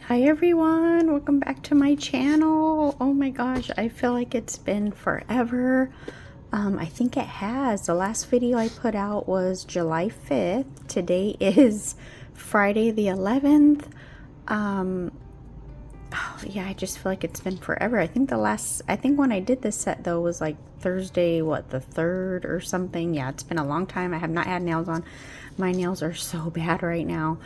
Hi everyone, welcome back to my channel. Oh my gosh, I feel like it's been forever. I think it has. The last video I put out was July 5th. Today is Friday the 11th. Oh, yeah, I just feel like it's been forever. I think when I did this set though was like Thursday, what, the 3rd or something. Yeah, it's been a long time. I have not had nails on. My nails are so bad right now.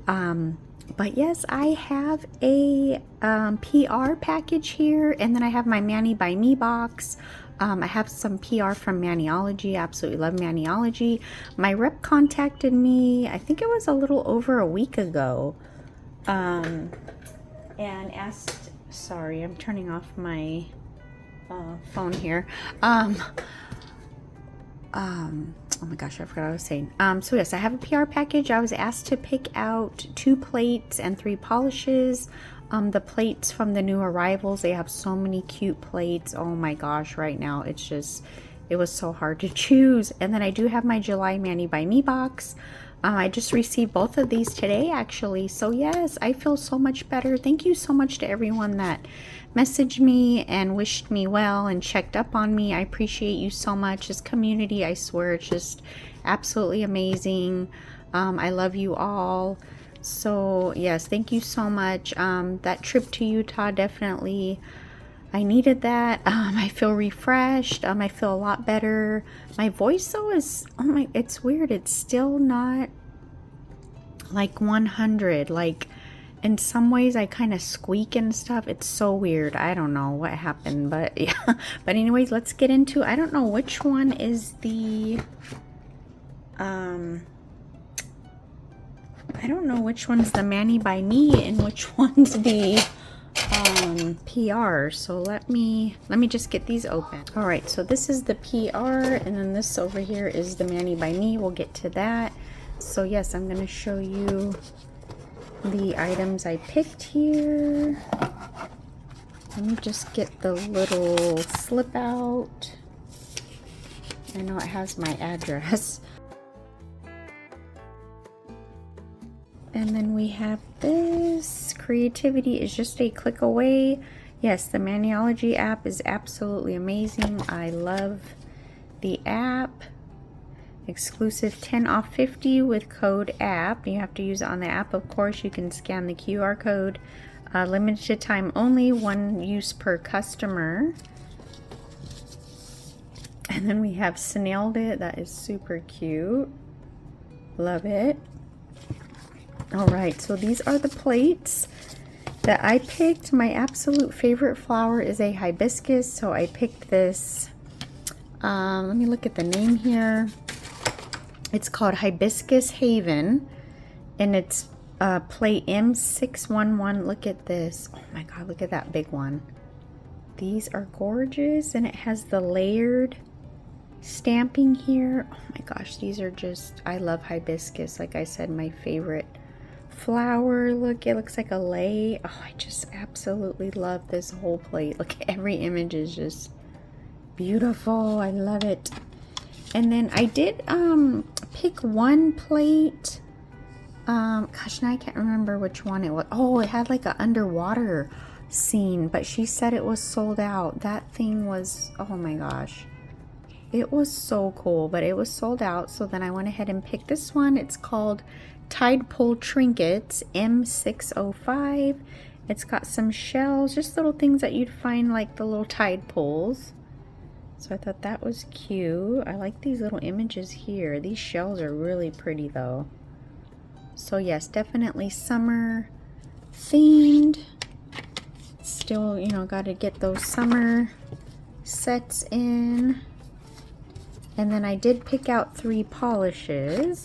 But yes, I have a PR package here, and then I have my Mani by Me box. I have some PR from Maniology. I absolutely love Maniology. My rep contacted me, I think it was a little over a week ago, and asked, sorry, I'm turning off my phone here. Oh my gosh, I forgot what I was saying. So yes, I have a PR package. I was asked to pick out 2 plates and 3 polishes. The plates from the new arrivals, they have so many cute plates. Oh my gosh, right now it was so hard to choose. And then I do have my July Mani by Me box. I just received both of these today actually. So yes, I feel so much better. Thank you so much to everyone that messaged me and wished me well and checked up on me. I appreciate you so much. This community, I swear, it's just absolutely amazing. I love you all. So yes, thank you so much. That trip to Utah, definitely, I needed that. I feel refreshed. I feel a lot better. My voice though is, it's weird. It's still not like 100. Like in some ways I kind of squeak and stuff. It's so weird. I don't know what happened, but yeah. But anyways, let's get into, I don't know which one is the, I don't know which one's the Mani by Me and which one's the PR. So let me just get these open. All right, so this is the PR, and then this over here is the Mani by Me. We'll get to that. So yes, I'm going to show you the items I picked here. Let me just get the little slip out. I know it has my address. And then we have this. Creativity is just a click away. Yes, the Maniology app is absolutely amazing. I love the app. Exclusive 10 off 50 with code app. You have to use it on the app, of course. You can scan the QR code. Limited time only, 1 use per customer. And then we have Snailed It. That is super cute. Love it. All right, so these are the plates that I picked. My absolute favorite flower is a hibiscus, so I picked this. Let me look at the name here. It's called Hibiscus Haven, and it's plate M611. Look at this. Oh my God, look at that big one. These are gorgeous, and it has the layered stamping here. Oh my gosh, these are just, I love hibiscus. Like I said, my favorite flower. Look, it looks like a lei. Oh, I just absolutely love this whole plate. Look, every image is just beautiful. I love it. And then I did pick one plate. Gosh, now I can't remember which one it was. Oh, it had like an underwater scene, but she said it was sold out. That thing was, oh my gosh, it was so cool, but it was sold out. So then I went ahead and picked this one. It's called Tidepool Trinkets M605. It's got some shells, just little things that you'd find like the little tide pools. So I thought that was cute. I like these little images here. These shells are really pretty though. So yes, definitely summer themed. Still, you know, got to get those summer sets in. And then I did pick out 3 polishes.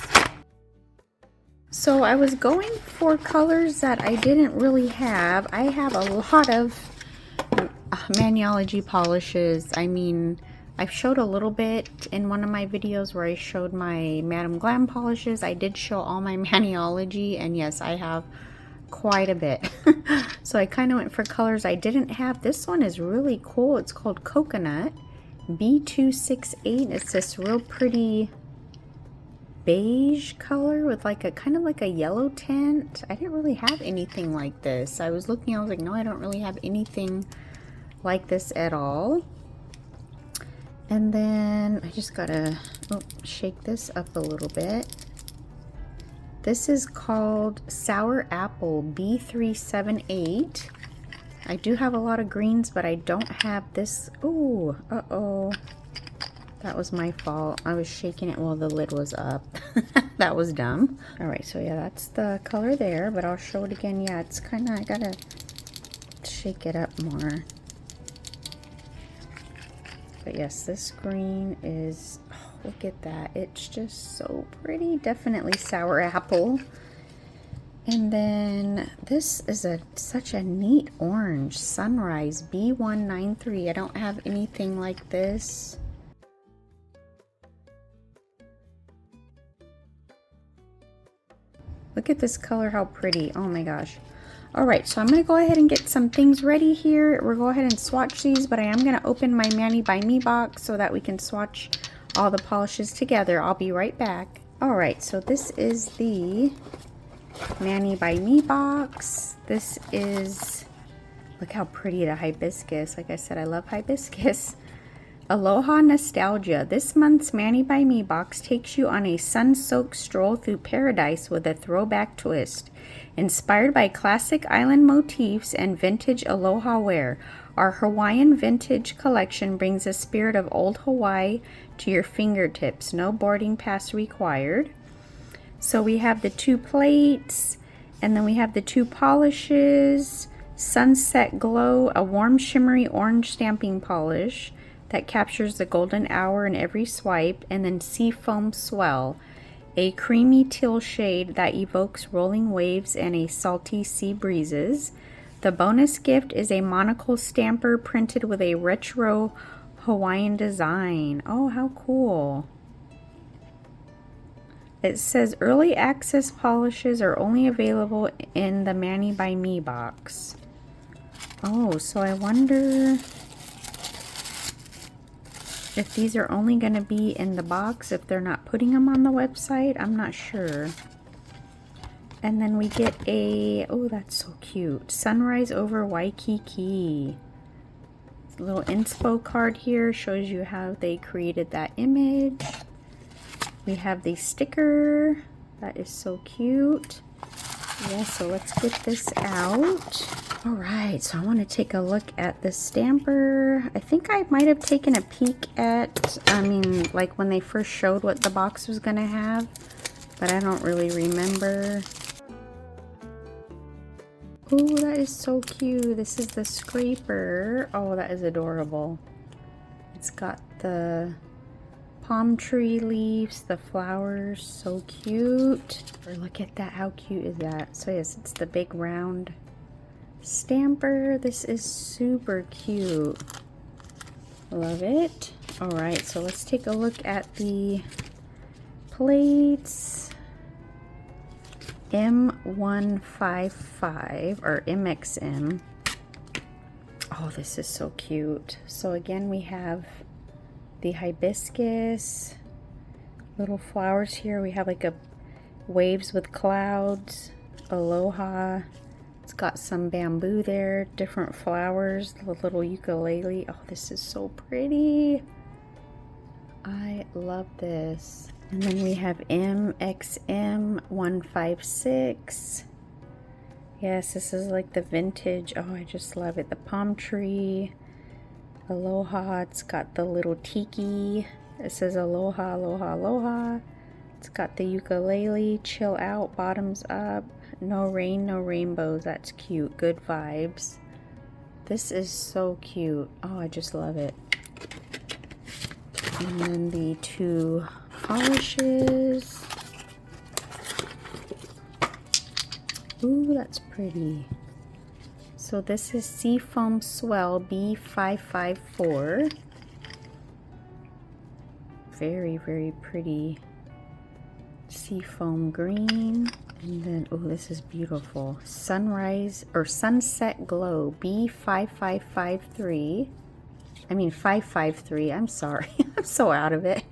So I was going for colors that I didn't really have. I have a lot of Maniology polishes. I mean, I've showed a little bit in one of my videos where I showed my Madam Glam polishes. I did show all my Maniology, and yes, I have quite a bit. So I kind of went for colors I didn't have. This one is really cool. It's called Coconut B268. It's this real pretty beige color with like a kind of like a yellow tint. I didn't really have anything like this. I was looking, I was like, no, I don't really have anything like this at all. And then I just gotta shake this up a little bit. This is called Sour Apple B378. I do have a lot of greens, but I don't have this. Ooh, uh-oh. That was my fault. I was shaking it while the lid was up. That was dumb. All right, so yeah, that's the color there, but I'll show it again. Yeah, it's kind of, I gotta shake it up more. But yes, this green is, oh, look at that. It's just so pretty. Definitely sour apple. And then this is such a neat orange, Sunrise B193. I don't have anything like this. Look at this color, how pretty. Oh my gosh. All right, so I'm gonna go ahead and get some things ready here. We'll go ahead and swatch these, but I am gonna open my Mani by Me box so that we can swatch all the polishes together. I'll be right back. All right, so this is the Mani by Me box. This is, look how pretty the hibiscus. Like I said, I love hibiscus. Aloha Nostalgia. This month's Mani by Me box takes you on a sun-soaked stroll through paradise with a throwback twist. Inspired by classic island motifs and vintage aloha wear, our Hawaiian vintage collection brings a spirit of old Hawaii to your fingertips. No boarding pass required. So we have the 2 plates, and then we have the 2 polishes, Sunset Glow, a warm shimmery orange stamping polish that captures the golden hour in every swipe, and then Seafoam Swell, a creamy teal shade that evokes rolling waves and a salty sea breezes. The bonus gift is a monocle stamper printed with a retro Hawaiian design. Oh, how cool. It says early access polishes are only available in the Mani by Me box. Oh, so I wonder if these are only going to be in the box, if they're not putting them on the website. I'm not sure. And then we get a, oh, that's so cute, Sunrise over Waikiki. A little inspo card here shows you how they created that image. We have the sticker. That is so cute. Yeah, so let's get this out. All right, so I want to take a look at the stamper. I think I might have taken a peek at, like when they first showed what the box was gonna have, but I don't really remember. Oh, that is so cute. This is the scraper. Oh, that is adorable. It's got the palm tree leaves, the flowers, so cute. Or look at that, how cute is that? So yes, it's the big round stamper. This is super cute. Love it. All right, so let's take a look at the plates. M155 or MXM. Oh, this is so cute. So again, we have the hibiscus, little flowers here. We have like a waves with clouds, aloha. It's got some bamboo there, different flowers, the little ukulele. Oh, this is so pretty. I love this. And then we have MXM156. Yes, this is like the vintage. Oh, I just love it. The palm tree, aloha. It's got the little tiki. It says aloha, aloha, aloha. It's got the ukulele, chill out, bottoms up. No rain, no rainbows. That's cute. Good vibes. This is so cute. Oh, I just love it. And then the 2 polishes. Ooh, that's pretty. So this is Seafoam Swell B554. Very, very pretty seafoam green. And then, oh, this is beautiful. Sunrise or Sunset Glow B5553. I mean 553. I'm sorry. I'm so out of it.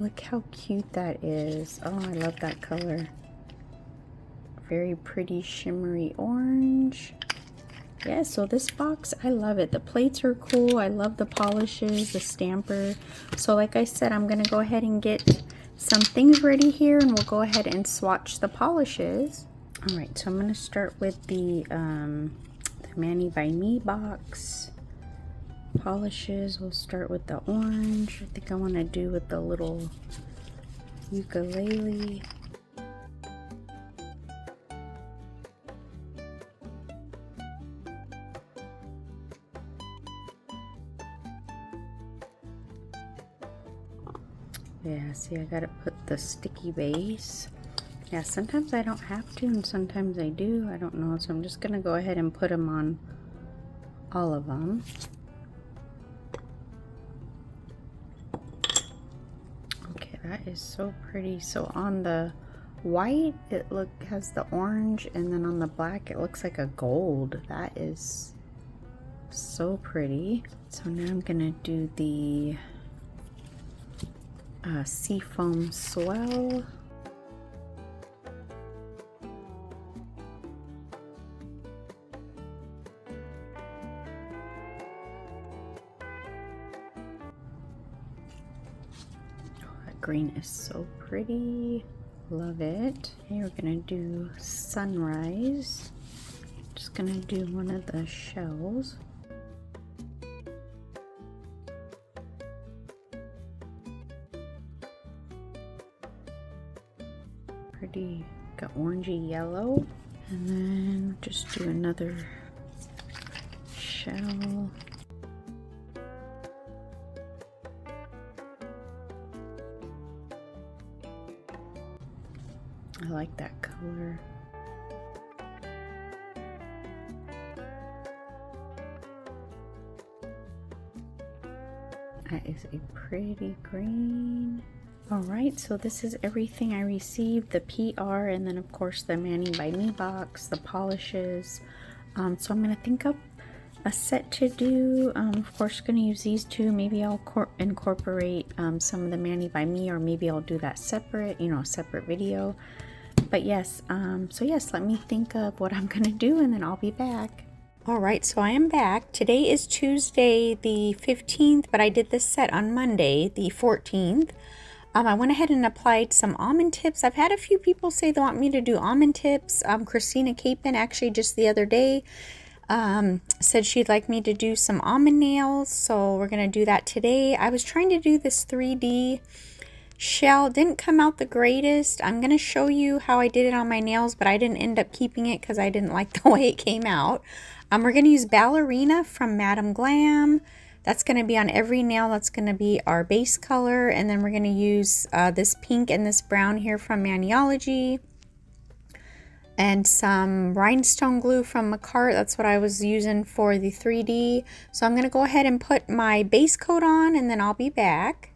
Look how cute that is. Oh, I love that color. Very pretty shimmery orange. Yeah, so this box, I love it. The plates are cool. I love the polishes, the stamper. So like I said, I'm going to go ahead and get some things ready here, and we'll go ahead and swatch the polishes. All right, so I'm going to start with the Mani by Me box. Polishes, we'll start with the orange. I think I want to do with the little ukulele. Yeah, see, I gotta put the sticky base. Yeah, sometimes I don't have to and sometimes I do. I don't know, so I'm just gonna go ahead and put them on all of them. Okay, that is so pretty. So on the white, it has the orange, and then on the black, it looks like a gold. That is so pretty. So now I'm gonna do the Seafoam Swell. Green is so pretty. Love it. Here we're gonna do Sunrise. Just gonna do one of the shells. Pretty, got orangey yellow. And then just do another shell. I like that color. That is a pretty green. All right, so this is everything I received, the PR, and then of course the Mani by Me box, the polishes. So I'm gonna think up a set to do. Of course, gonna use these two. Maybe I'll incorporate some of the Mani by Me, or maybe I'll do that separate, you know, separate video. But yes, so yes, let me think of what I'm gonna do and then I'll be back. All right, so I am back. Today is Tuesday the 15th, but I did this set on Monday the 14th. I went ahead and applied some almond tips. I've had a few people say they want me to do almond tips. Christina Capin actually just the other day said she'd like me to do some almond nails, so we're gonna do that today. I was trying to do this 3D shell, didn't come out the greatest. I'm gonna show you how I did it on my nails, but I didn't end up keeping it because I didn't like the way it came out. We're gonna use Ballerina from Madam Glam. That's gonna be on every nail. That's gonna be our base color, and then we're gonna use this pink and this brown here from Maniology, and some rhinestone glue from Macart. That's what I was using for the 3D. So I'm gonna go ahead and put my base coat on, and then I'll be back.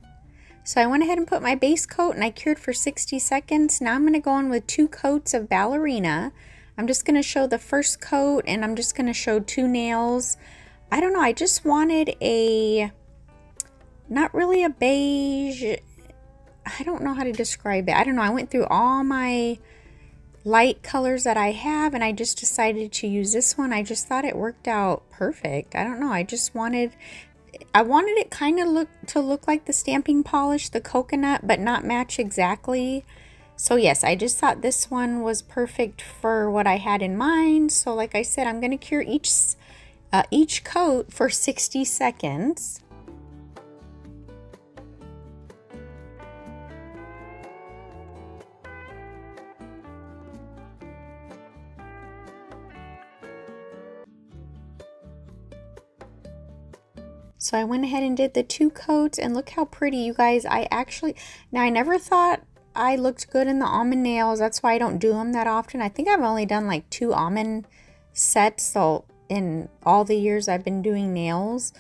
So I went ahead and put my base coat and I cured for 60 seconds. Now I'm going to go in with 2 coats of Ballerina. I'm just going to show the first coat, and I'm just going to show 2 nails. I don't know, I just wanted a, not really a beige, I don't know how to describe it. I don't know, I went through all my light colors that I have and I just decided to use this one. I just thought it worked out perfect. I don't know, I wanted it kind of to look like the stamping polish, the coconut, but not match exactly. So yes, I just thought this one was perfect for what I had in mind. So like I said, I'm going to cure each coat for 60 seconds. So I went ahead and did the 2 coats, and look how pretty, you guys. Now I never thought I looked good in the almond nails. That's why I don't do them that often. I think I've only done like 2 almond sets so in all the years I've been doing nails.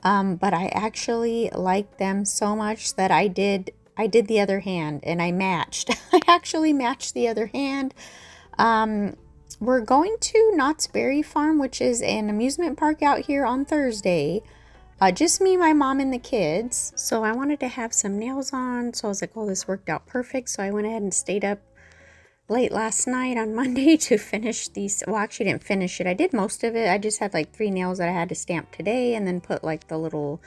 But I actually like them so much that I did the other hand, and I matched. I actually matched the other hand. We're going to Knott's Berry Farm, which is an amusement park out here, on Thursday. Just me, my mom, and the kids. So I wanted to have some nails on. So I was like, oh, this worked out perfect. So I went ahead and stayed up late last night on Monday to finish these. Well, actually didn't finish it. I did most of it. I just had like 3 nails that I had to stamp today and then put like the little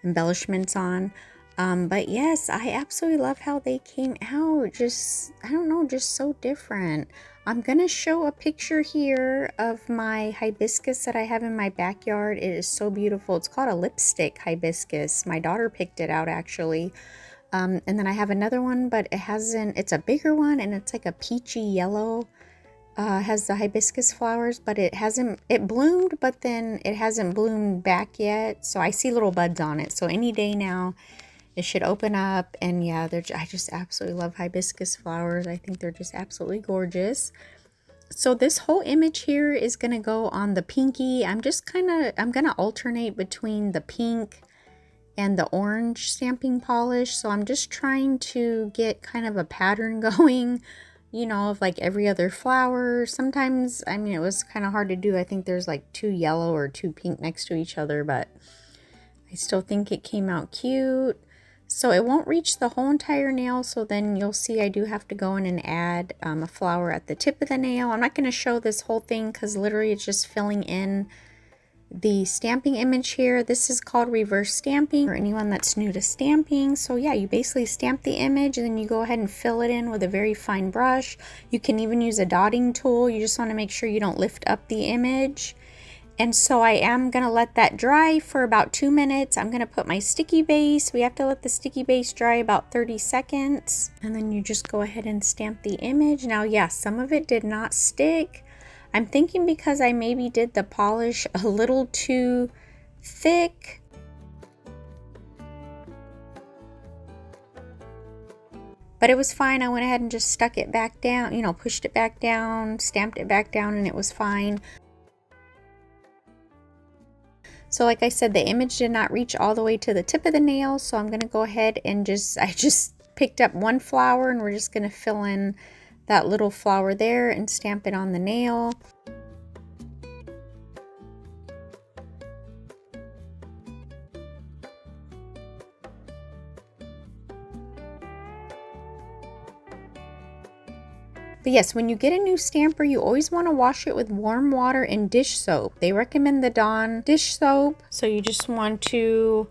embellishments on. But yes, I absolutely love how they came out. Just, I don't know, just so different. I'm gonna show a picture here of my hibiscus that I have in my backyard. It is so beautiful. It's called a lipstick hibiscus. My daughter picked it out actually. And then I have another one, but it hasn't, it's a bigger one and it's like a peachy yellow. Has the hibiscus flowers, but it bloomed, but then it hasn't bloomed back yet. So I see little buds on it. So any day now it should open up. And yeah, I just absolutely love hibiscus flowers. I think they're just absolutely gorgeous. So this whole image here is going to go on the pinky. I'm going to alternate between the pink and the orange stamping polish. So I'm just trying to get kind of a pattern going, you know, of like every other flower. Sometimes, I mean, it was kind of hard to do. I think there's like 2 yellow or 2 pink next to each other, but I still think it came out cute. So it won't reach the whole entire nail. So then you'll see I do have to go in and add a flower at the tip of the nail. I'm not going to show this whole thing because literally it's just filling in the stamping image here. This is called reverse stamping for anyone that's new to stamping. So yeah, you basically stamp the image and then you go ahead and fill it in with a very fine brush. You can even use a dotting tool. You just want to make sure you don't lift up the image. And so I am going to let that dry for about 2 minutes. I'm going to put my sticky base. We have to let the sticky base dry about 30 seconds. And then you just go ahead and stamp the image. Now, yeah, some of it did not stick. I'm thinking because I maybe did the polish a little too thick. But it was fine. I went ahead and just stuck it back down, you know, pushed it back down, stamped it back down, and it was fine. So like I said, the image did not reach all the way to the tip of the nail. So I'm going to go ahead and I just picked up 1 flower and we're just going to fill in that little flower there and stamp it on the nail. But yes, when you get a new stamper, you always want to wash it with warm water and dish soap. They recommend the Dawn dish soap. So you just want to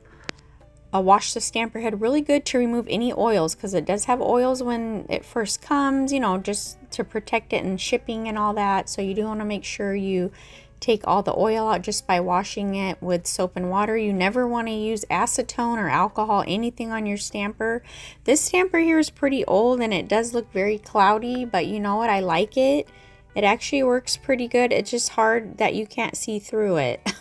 wash the stamper head really good to remove any oils, because it does have oils when it first comes, you know, just to protect it in shipping and all that. So you do want to make sure you take all the oil out just by washing it with soap and water. You never want to use acetone or alcohol, anything on your stamper. This stamper here is pretty old and it does look very cloudy, but you know what? I like it. It actually works pretty good. It's just hard that you can't see through it.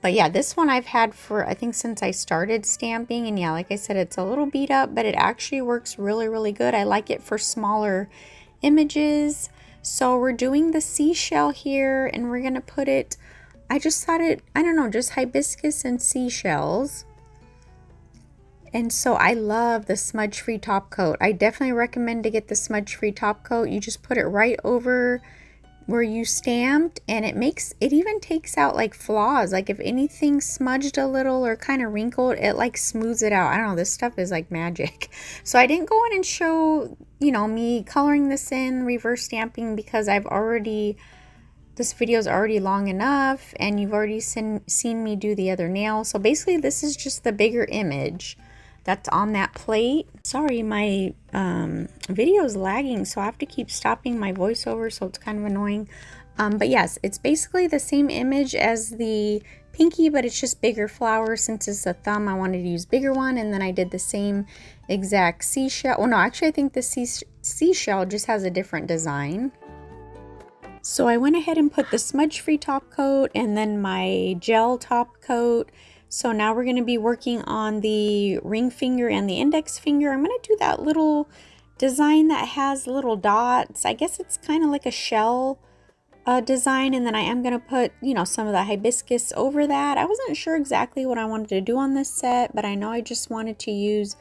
But yeah, this one I've had for, I think, since I started stamping. And yeah, like I said, it's a little beat up, but it actually works really, really good. I like it for smaller images. So we're doing the seashell here and we're going to put it, I just thought it, I don't know, just hibiscus and seashells. And so I love the smudge-free top coat. I definitely recommend to get the smudge-free top coat. You just put it right over where you stamped and it even takes out like flaws. Like if anything smudged a little or kind of wrinkled, it like smooths it out. I don't know, this stuff is like magic. So I didn't go in and show, you know, me coloring this in, reverse stamping, because this video is already long enough and you've already seen me do the other nail. So basically this is just the bigger image that's on that plate. Sorry, my video is lagging, so I have to keep stopping my voiceover, so it's kind of annoying. But yes, it's basically the same image as the pinky, but it's just bigger flowers. Since it's a thumb, I wanted to use bigger one, and then I did the same exact seashell. Well, no, actually I think the seashell just has a different design. So I went ahead and put the smudge-free top coat and then my gel top coat. So now we're going to be working on the ring finger and the index finger. I'm going to do that little design that has little dots. I guess it's kind of like a shell design. And then I am going to put, you know, some of the hibiscus over that. I wasn't sure exactly what I wanted to do on this set, but I know I just wanted to use,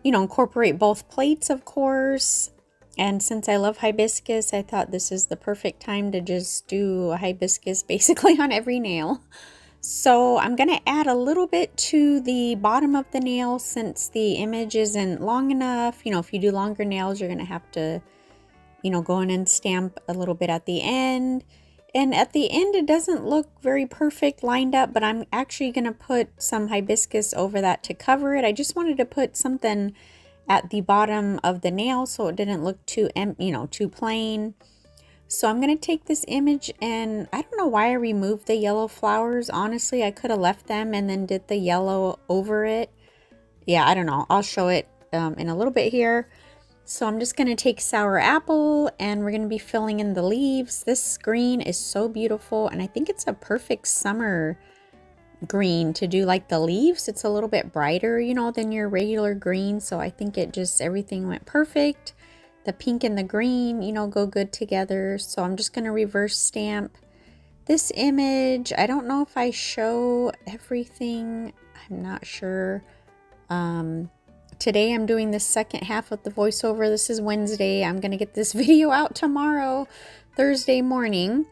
you know, incorporate both plates, of course. And since I love hibiscus, I thought this is the perfect time to just do a hibiscus basically on every nail. So I'm going to add a little bit to the bottom of the nail since the image isn't long enough. You know, if you do longer nails, you're going to have to, you know, go in and stamp a little bit at the end. And at the end, it doesn't look very perfect lined up, but I'm actually going to put some hibiscus over that to cover it. I just wanted to put something at the bottom of the nail so it didn't look too, you know, too plain. So I'm going to take this image, and I don't know why I removed the yellow flowers. Honestly, I could have left them and then did the yellow over it. Yeah, I don't know. I'll show it in a little bit here. So I'm just going to take sour apple, and we're going to be filling in the leaves. This green is so beautiful, and I think it's a perfect summer green to do like the leaves. It's a little bit brighter, you know, than your regular green. So I think it just, everything went perfect. The pink and the green, you know, go good together. So I'm just going to reverse stamp this image. I don't know if I show everything. I'm not sure. Today I'm doing the second half of the voiceover. This is Wednesday. I'm going to get this video out tomorrow, Thursday morning.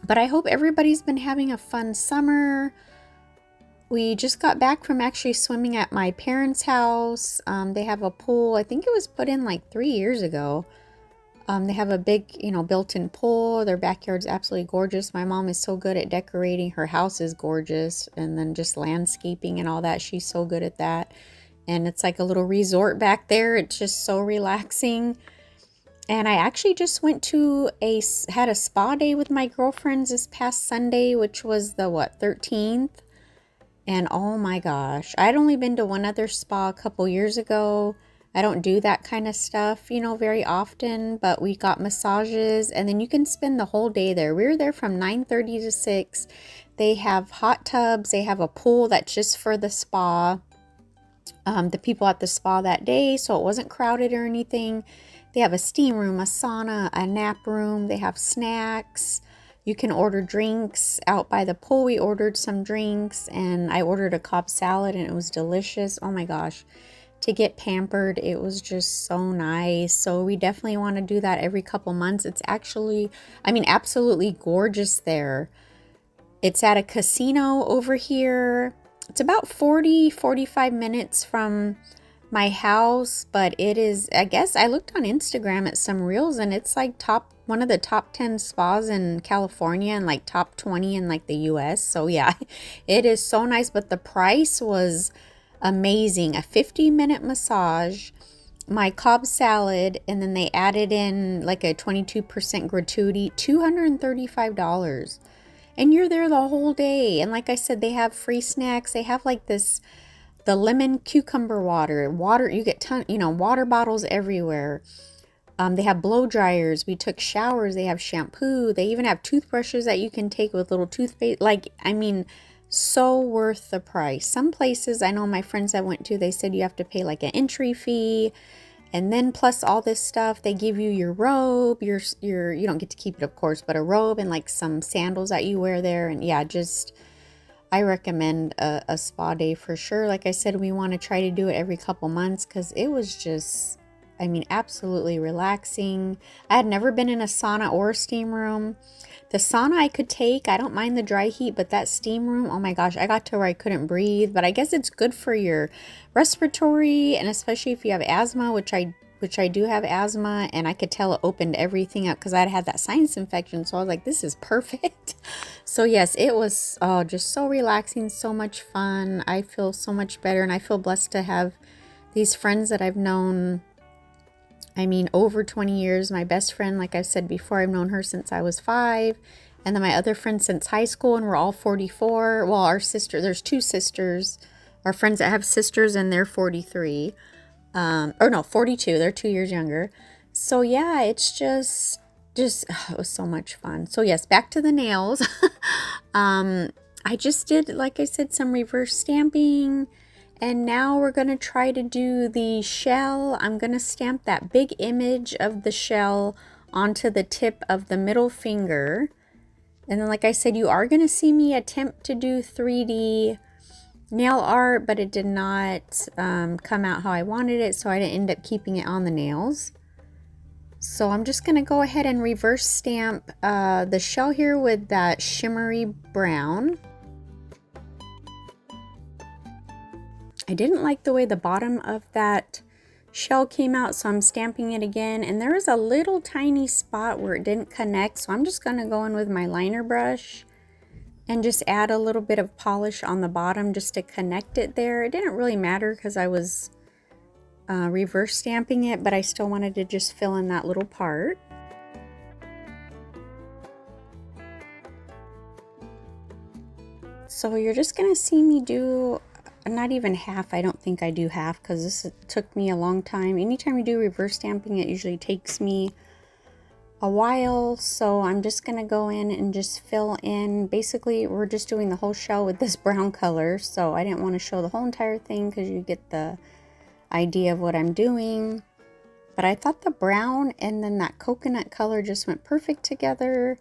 But I hope everybody's been having a fun summer. We just got back from actually swimming at my parents' house. They have a pool. I think it was put in like 3 years ago. They have a big, you know, built-in pool. Their backyard's absolutely gorgeous. My mom is so good at decorating. Her house is gorgeous. And then just landscaping and all that. She's so good at that. And it's like a little resort back there. It's just so relaxing. And I actually just went to had a spa day with my girlfriends this past Sunday, which was the, 13th. And oh my gosh, I'd only been to one other spa a couple years ago. I don't do that kind of stuff, you know, very often, but we got massages, and then you can spend the whole day there. We were there from 9:30 to 6. They have hot tubs. They have a pool that's just for the spa, the people at the spa that day, so it wasn't crowded or anything. They have a steam room, a sauna, a nap room. They have snacks. You can order drinks out by the pool. We ordered some drinks, and I ordered a Cobb salad, and it was delicious. Oh my gosh, to get pampered, it was just so nice. So we definitely want to do that every couple months. It's actually, I mean, absolutely gorgeous there. It's at a casino over here. It's about 45 minutes from my house, but it is, I guess I looked on Instagram at some reels, and it's like one of the top 10 spas in California and like top 20 in like the US. So yeah, it is so nice, but the price was amazing. A 50-minute massage, my Cobb salad, and then they added in like a 22% gratuity, $235. And you're there the whole day. And like I said, they have free snacks. They have like the lemon cucumber water, you get water bottles everywhere. They have blow dryers. We took showers. They have shampoo. They even have toothbrushes that you can take with little toothpaste. Like, I mean, so worth the price. Some places, I know my friends I went to, they said you have to pay like an entry fee. And then plus all this stuff, they give you your robe, you don't get to keep it, of course, but a robe and like some sandals that you wear there. And yeah, I recommend a spa day for sure. Like I said, we want to try to do it every couple months because it was just, I mean, absolutely relaxing. I had never been in a sauna or a steam room. The sauna I could take. I don't mind the dry heat, but that steam room, oh my gosh, I got to where I couldn't breathe. But I guess it's good for your respiratory, and especially if you have asthma, which I do have asthma, and I could tell it opened everything up because I'd had that sinus infection. So I was like, this is perfect. So yes, it was just so relaxing, so much fun. I feel so much better, and I feel blessed to have these friends that I've known, I mean, over 20 years. My best friend, like I've said before, I've known her since I was 5. And then my other friends since high school, and we're all 44. Well, there's 2 sisters. Our friends that have sisters, and they're 43. Or no, 42. They're 2 years younger. So yeah, it's just it was so much fun. So yes, back to the nails. I just did, like I said, some reverse stamping. And now we're going to try to do the shell. I'm going to stamp that big image of the shell onto the tip of the middle finger. And then, like I said, you are going to see me attempt to do 3D nail art, but it did not come out how I wanted it, so I didn't end up keeping it on the nails. So I'm just going to go ahead and reverse stamp the shell here with that shimmery brown. I didn't like the way the bottom of that shell came out, so I'm stamping it again. And there was a little tiny spot where it didn't connect, so I'm just going to go in with my liner brush and just add a little bit of polish on the bottom just to connect it there. It didn't really matter because I was reverse stamping it, but I still wanted to just fill in that little part. So you're just gonna see me do not even half. I don't think I do half because this took me a long time. Anytime you do reverse stamping, it usually takes me a while. So I'm just gonna go in and just fill in. Basically, we're just doing the whole shell with this brown color. So I didn't want to show the whole entire thing because you get the idea of what I'm doing. But I thought the brown and then that coconut color just went perfect together,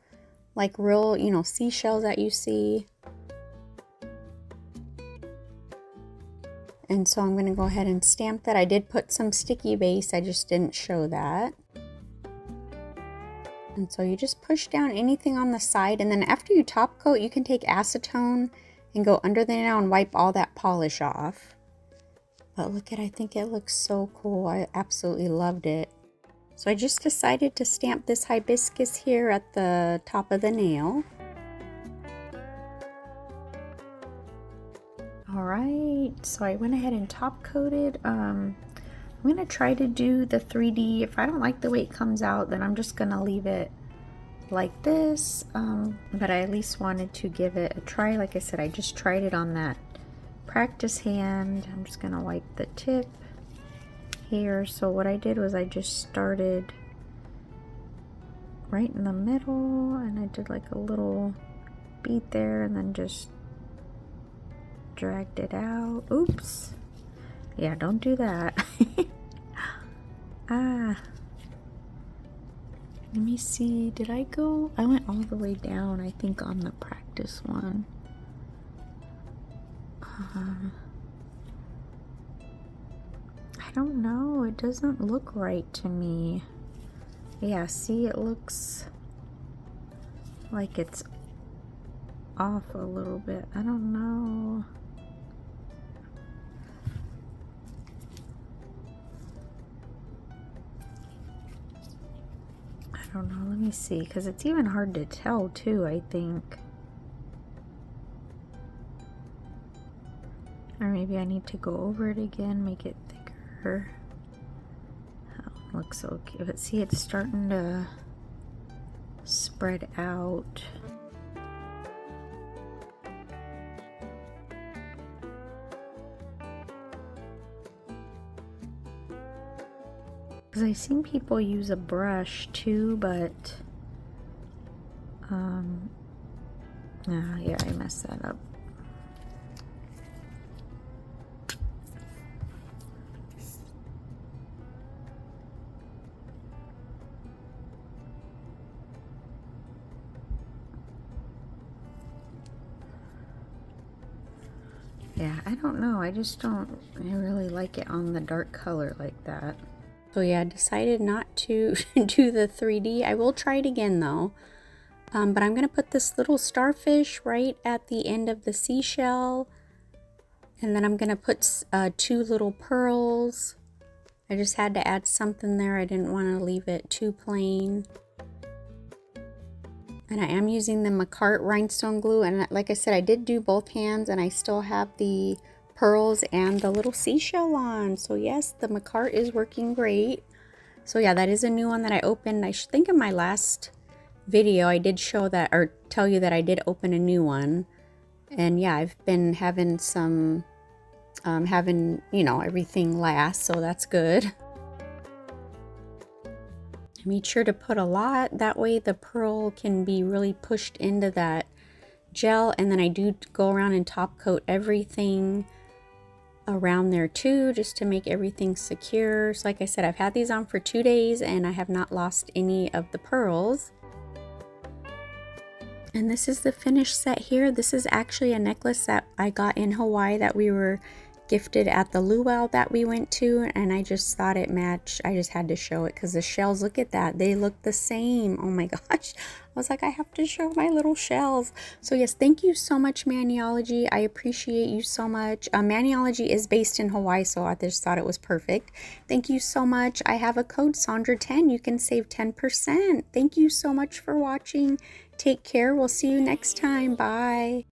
like real, you know, seashells that you see. And so I'm going to go ahead and stamp that. I did put some sticky base, I just didn't show that. And so you just push down anything on the side, and then after you top coat, you can take acetone and go under the nail and wipe all that polish off. But look at, I think it looks so cool. I absolutely loved it. So I just decided to stamp this hibiscus here at the top of the nail. Alright, so I went ahead and top coated. I'm going to try to do the 3D. If I don't like the way it comes out, then I'm just going to leave it like this. But I at least wanted to give it a try. Like I said, I just tried it on that practice hand. I'm just going to wipe the tip here. So what I did was I just started right in the middle, and I did like a little bead there, and then just dragged it out. Oops. Yeah, don't do that. Let me see. Did I go? I went all the way down, I think, on the practice one. I don't know. It doesn't look right to me. Yeah, see, it looks like it's off a little bit. I don't know. I don't know. Let me see, because it's even hard to tell too, I think. Or maybe I need to go over it again, make it thicker. That one looks okay. But see, it's starting to spread out. Because I've seen people use a brush too, but yeah, I messed that up. Yeah, I don't know. I just don't really like it on the dark color like that. So yeah, I decided not to do the 3D. I will try it again though. But I'm going to put this little starfish right at the end of the seashell. And then I'm going to put 2 little pearls. I just had to add something there. I didn't want to leave it too plain. And I am using the McCart rhinestone glue. And like I said, I did do both hands, and I still have the pearls and the little seashell on. So yes, the McCart is working great. So yeah, that is a new one that I opened. I think in my last video I did show that, or tell you that I did open a new one. And yeah, I've been having some you know, everything last, so that's good. I made sure to put a lot, that way the pearl can be really pushed into that gel. And then I do go around and top coat everything around there too, just to make everything secure. So like I said, I've had these on for 2 days and I have not lost any of the pearls. And this is the finished set here. This is actually a necklace that I got in Hawaii that we were gifted at the luau that we went to, and I just thought it matched. I just had to show it because the shells, look at that, they look the same. Oh my gosh, I was like, I have to show my little shells. So yes, thank you so much, Maniology. I appreciate you so much. Maniology is based in Hawaii, so I just thought it was perfect. Thank you so much. I have a code Sondra10. You can save 10%. Thank you so much for watching. Take care. We'll see you next time. Bye.